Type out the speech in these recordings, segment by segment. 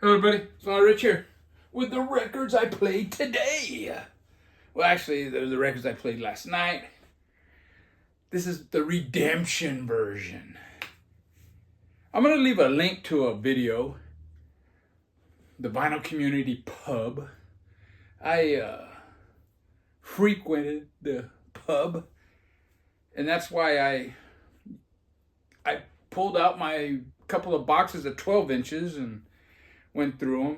Hello everybody, it's Rich here with the records I played today. Well, actually, they're the records I played last night. This is the Redemtion version. I'm going to leave a link to a video, the Vinyl Community Pub. I frequented the pub, and that's why I pulled out my couple of boxes of 12 inches and went through them.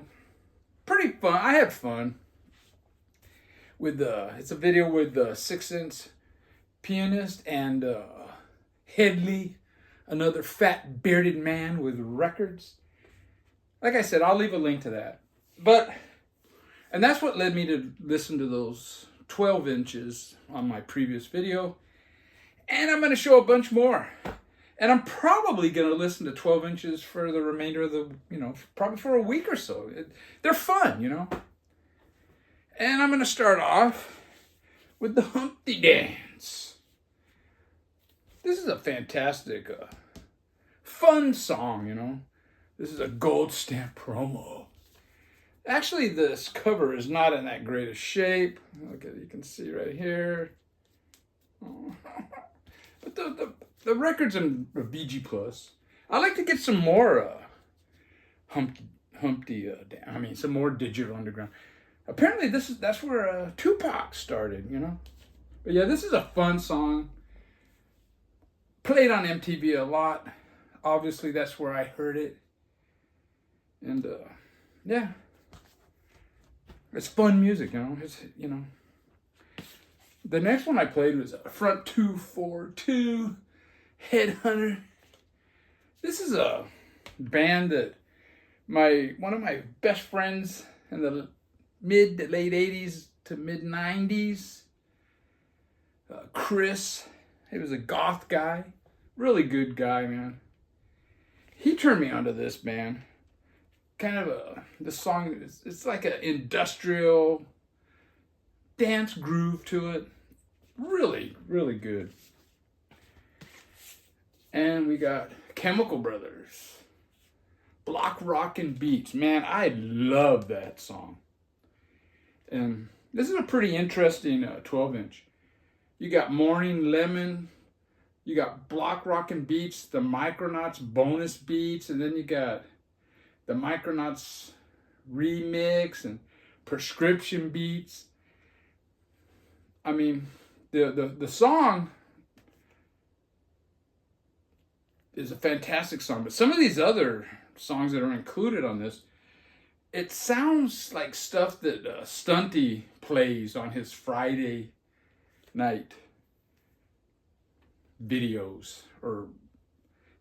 Pretty fun. I had fun with it's a video with the 6-inch pianist and Headley, another fat bearded man with records. Like I said, I'll leave a link to that. And that's what led me to listen to those 12 inches on my previous video. And I'm going to show a bunch more. And I'm probably going to listen to 12 inches for the remainder of the, probably for a week or so. They're fun, And I'm going to start off with the Humpty Dance. This is a fantastic, fun song, This is a gold stamp promo. Actually, this cover is not in that great a shape. Okay, you can see right here. Oh. But the record's in BG Plus. I like to get some more some more Digital Underground. Apparently, that's where Tupac started, But yeah, this is a fun song. Played on MTV a lot. Obviously, that's where I heard it. And yeah, it's fun music, It's The next one I played was Front 242 Headhunter. This is a band that one of my best friends in the mid to late 80s to mid 90s, Chris, he was a goth guy, really good guy, man. He turned me onto this band. Kind of the song, it's like an industrial dance groove to it. Really, really good. And we got Chemical Brothers, Block Rockin' Beats. Man, I love that song. And this is a pretty interesting 12-inch. You got Morning Lemon, you got Block Rockin' Beats, the Micronauts bonus beats, and then you got the Micronauts remix and prescription beats. I mean, the song is a fantastic song, but some of these other songs that are included on this, it sounds like stuff that Stunty plays on his Friday night videos, or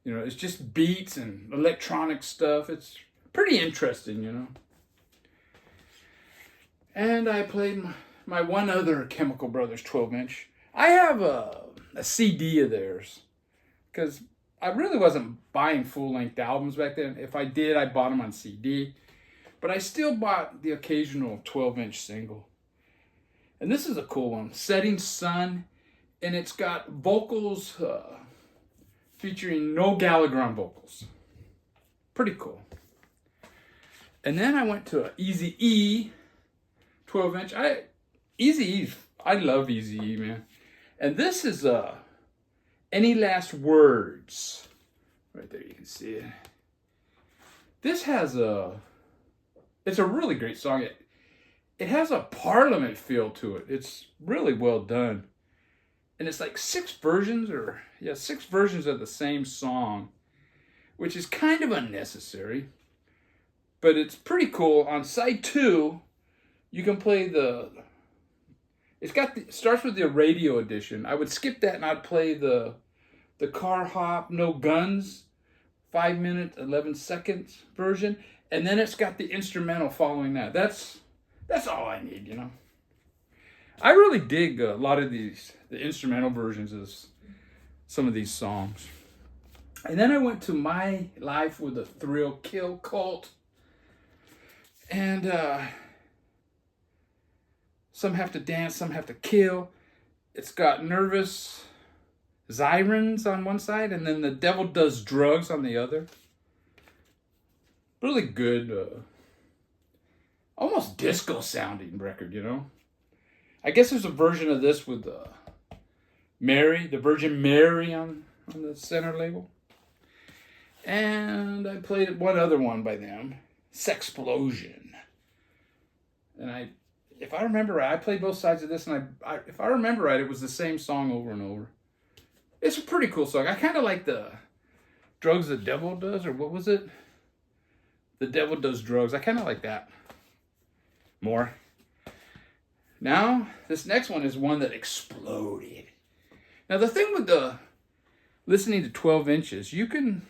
it's just beats and electronic stuff. It's pretty interesting, And I played my one other Chemical Brothers 12-inch. I have a CD of theirs because I really wasn't buying full-length albums back then. If I did, I bought them on CD. But I still bought the occasional 12-inch single. And this is a cool one, Setting Sun. And it's got vocals featuring no Gallagher on vocals. Pretty cool. And then I went to an Eazy-E 12-inch. Eazy-E, I love Eazy-E, man. And this is Any Last Words. Right there, you can see it. This has it's a really great song. It has a Parliament feel to it. It's really well done. And it's like 6 versions of the same song, which is kind of unnecessary. But it's pretty cool. On side 2, you can play it starts with the radio edition. I would skip that and I'd play the Car Hop No Guns 5 minutes 11 seconds version, and then it's got the instrumental following that. That's all I need, I really dig a lot of the instrumental versions of some of these songs. And then I went to My Life with a Thrill Kill Cult. And Some Have to Dance, Some Have to Kill. It's got Nervous Sirens on one side, and then The Devil Does Drugs on the other. Really good almost disco sounding record, you know. I guess there's a version of this with Mary, the Virgin Mary on the center label. And I played one other one by them, Sexplosion. And if I remember right, I played both sides of this, and if I remember right, it was the same song over and over. It's a pretty cool song. I kind of like the Drugs the Devil Does, or what was it? The Devil Does Drugs. I kind of like that more. Now, this next one is one that exploded. Now, the thing with listening to 12 inches, you can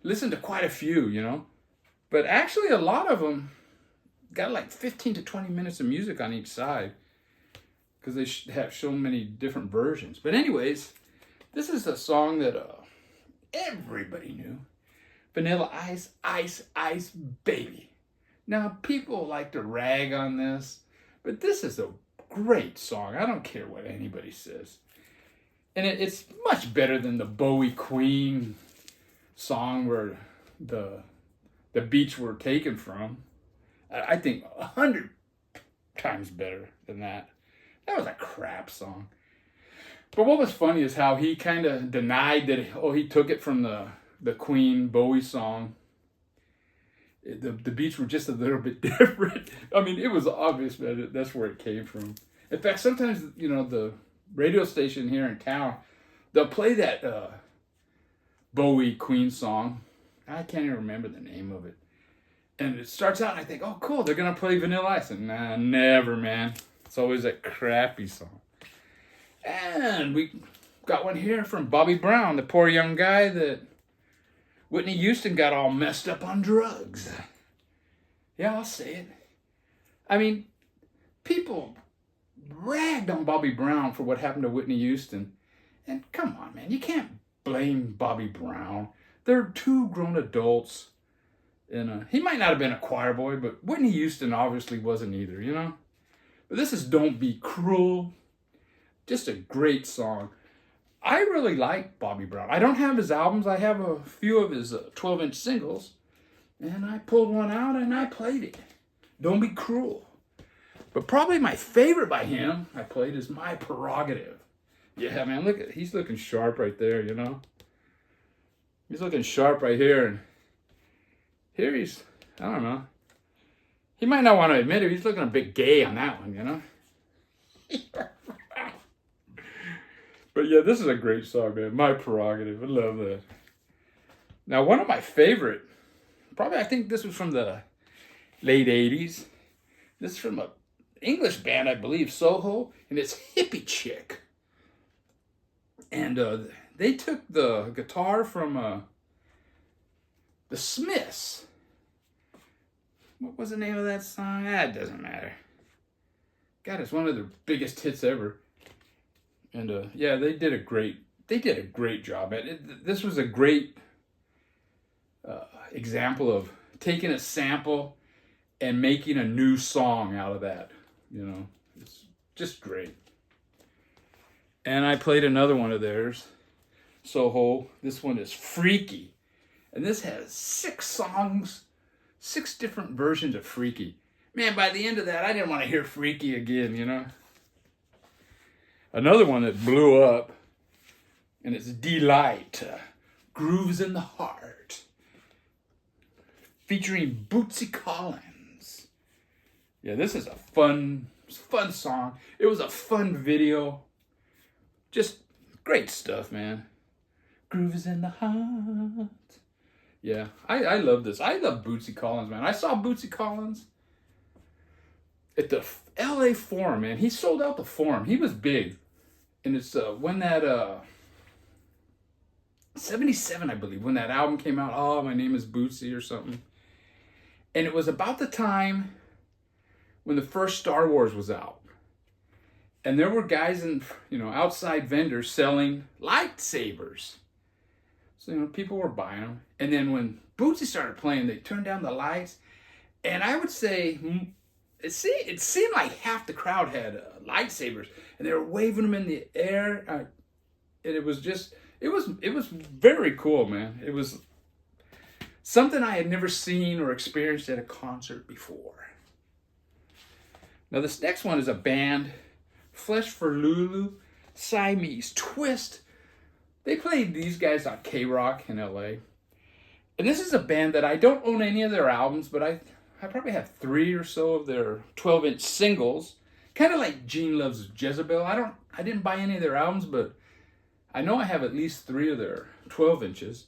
listen to quite a few, you know. But actually, a lot of them got like 15 to 20 minutes of music on each side, because they have so many different versions. But anyways, this is a song that everybody knew. Vanilla Ice, Ice, Ice, Baby. Now, people like to rag on this, but this is a great song. I don't care what anybody says. And it's much better than the Bowie Queen song where the beats were taken from. I think 100 times better than that. That was a crap song. But what was funny is how he kind of denied that, he took it from the Queen Bowie song. The beats were just a little bit different. I mean, it was obvious, man, that's where it came from. In fact, sometimes, you know, the radio station here in town, they'll play that Bowie Queen song. I can't even remember the name of it. And it starts out and I think, oh, cool, they're going to play Vanilla Ice. And nah, never, man. It's always a crappy song. And we got one here from Bobby Brown, the poor young guy that Whitney Houston got all messed up on drugs. Yeah, I'll say it. I mean, people ragged on Bobby Brown for what happened to Whitney Houston. And come on, man, you can't blame Bobby Brown. They're two grown adults. And he might not have been a choir boy, but Whitney Houston obviously wasn't either, you know? But this is Don't Be Cruel. Just a great song. I really like Bobby Brown. I don't have his albums. I have a few of his 12-inch singles. And I pulled one out and I played it. Don't Be Cruel. But probably my favorite by him I played is My Prerogative. Yeah, man, he's looking sharp right there, you know? He's looking sharp right here. And here he's, I don't know. He might not want to admit it. He's looking a bit gay on that one, you know? But yeah, this is a great song, man. My Prerogative. I love that. Now, one of my favorite, probably I think this was from the late 80s. This is from an English band, I believe, Soho, and it's Hippie Chick. And they took the guitar from the Smiths. What was the name of that song? It doesn't matter. God, it's one of their biggest hits ever. And yeah, they did a great job at it. This was a great example of taking a sample and making a new song out of that. You know, it's just great. And I played another one of theirs, Soho. This one is Freaky. And this has 6 songs, 6 different versions of Freaky. Man, by the end of that, I didn't want to hear Freaky again, you know. Another one that blew up, and it's Delight, Grooves in the Heart, featuring Bootsy Collins. Yeah, this is a fun song. It was a fun video. Just great stuff, man. Grooves in the Heart. Yeah, I love this. I love Bootsy Collins, man. I saw Bootsy Collins at the LA Forum, man. He sold out the Forum. He was big. And it's when that 77, I believe, when that album came out. Oh, My Name is Bootsy or something. And it was about the time when the first Star Wars was out. And there were guys and, you know, outside vendors selling lightsabers. So, you know, people were buying them. And then when Bootsy started playing, they turned down the lights. And I would say it seemed like half the crowd had lightsabers, and they were waving them in the air. And it was very cool, man. It was Something I had never seen or experienced at a concert before. Now this next one is a band, Flesh for Lulu, Siamese Twist. They played these guys on K-Rock in LA. And this is a band that I don't own any of their albums, but I probably have 3 or so of their 12-inch singles. Kind of like Gene Loves Jezebel. I didn't buy any of their albums, but I know I have at least 3 of their 12 inches.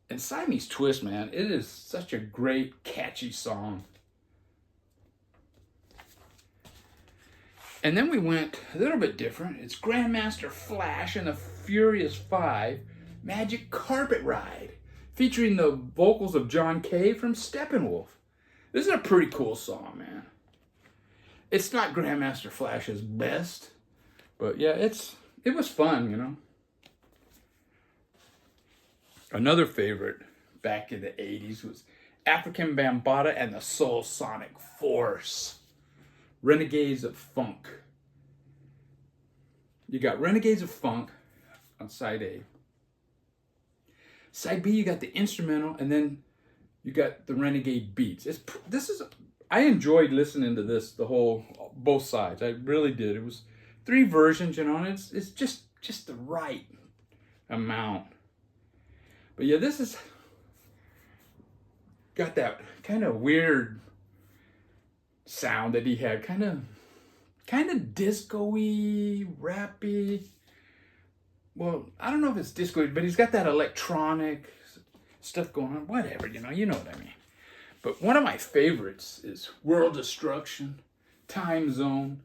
And Siamese Twist, man, it is such a great, catchy song. And then we went a little bit different. It's Grandmaster Flash and the Furious 5, Magic Carpet Ride, featuring the vocals of John Kay from Steppenwolf. This is a pretty cool song, man. It's not Grandmaster Flash's best, but yeah, it was fun, you know. Another favorite back in the 80s was African Bambaataa and the Soul Sonic Force, Renegades of Funk. You got Renegades of Funk on side A. Side B, you got the instrumental, and then you got the Renegade beats. I enjoyed listening to this, both sides. I really did. It was 3 versions, you know, and it's just the right amount. But yeah, this is got that kind of weird sound that he had, kind of disco-y, rappy. Well, I don't know if it's disco, but he's got that electronic stuff going on. Whatever, you know what I mean. But one of my favorites is World Destruction, Time Zone,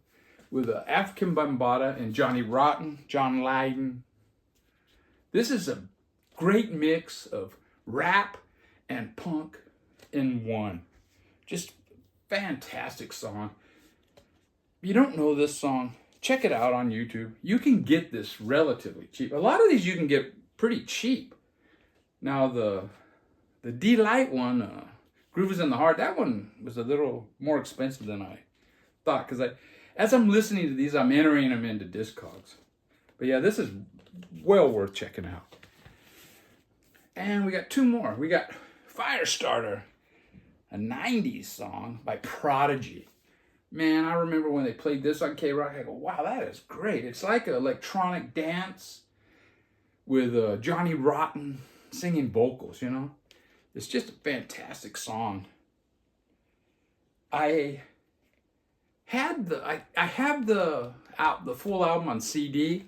with African Bambaataa and Johnny Rotten, John Lydon. This is a great mix of rap and punk in one. Just fantastic song. If you don't know this song, check it out on YouTube. You can get this relatively cheap. A lot of these you can get pretty cheap. Now the D-Light one, Groove is in the Heart, that one was a little more expensive than I thought, because as I'm listening to these, I'm entering them into Discogs. But yeah, this is well worth checking out. And we got 2 more. We got Firestarter, a 90s song by Prodigy. Man, I remember when they played this on K-Rock, I go, wow, that is great. It's like an electronic dance with Johnny Rotten singing vocals, you know? It's just a fantastic song. I have the full album on CD.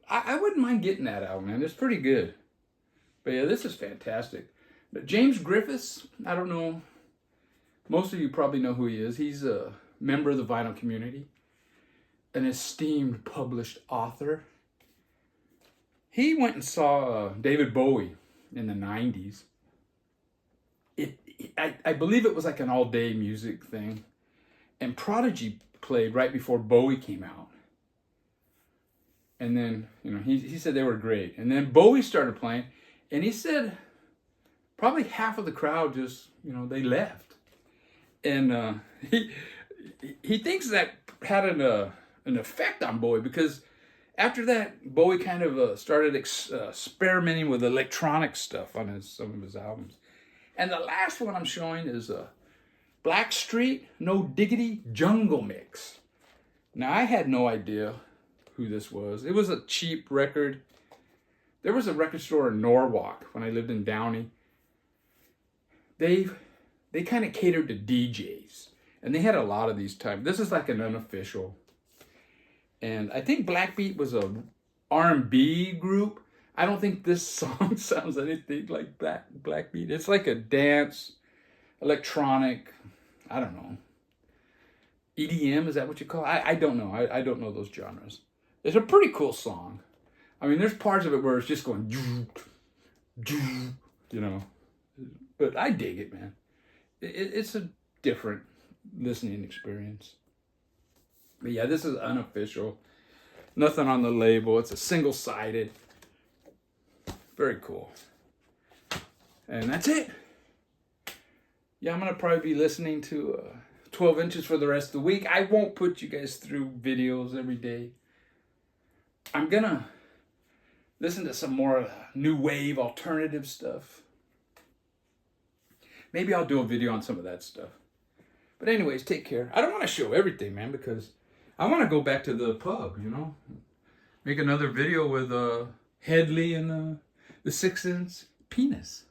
I wouldn't mind getting that album, man. It's pretty good. But yeah, this is fantastic. But James Griffiths, I don't know. Most of you probably know who he is. He's a member of the vinyl community, an esteemed published author. He went and saw David Bowie in the 90s. I believe it was like an all-day music thing. And Prodigy played right before Bowie came out. And then, you know, he said they were great. And then Bowie started playing, and he said probably half of the crowd just, you know, they left. And he thinks that had an effect on Bowie, because after that, Bowie kind of started experimenting with electronic stuff on some of his albums. And the last one I'm showing is Blackstreet No Diggity Jungle Mix. Now, I had no idea who this was. It was a cheap record. There was a record store in Norwalk when I lived in Downey. They kind of catered to DJs, and they had a lot of these types. This is like an unofficial. And I think Blackbeat was a R&B group. I don't think this song sounds anything like Blackbeat. It's like a dance, electronic, I don't know. EDM, is that what you call it? I don't know. I don't know those genres. It's a pretty cool song. I mean, there's parts of it where it's just going, you know. But I dig it, man. It's a different listening experience. But yeah, this is unofficial. Nothing on the label. It's a single-sided. Very cool. And that's it. Yeah, I'm going to probably be listening to 12 inches for the rest of the week. I won't put you guys through videos every day. I'm going to listen to some more new wave alternative stuff. Maybe I'll do a video on some of that stuff. But anyways, take care. I don't want to show everything, man, because I want to go back to the pub, you know. Make another video with Headley and the 6-inch penis.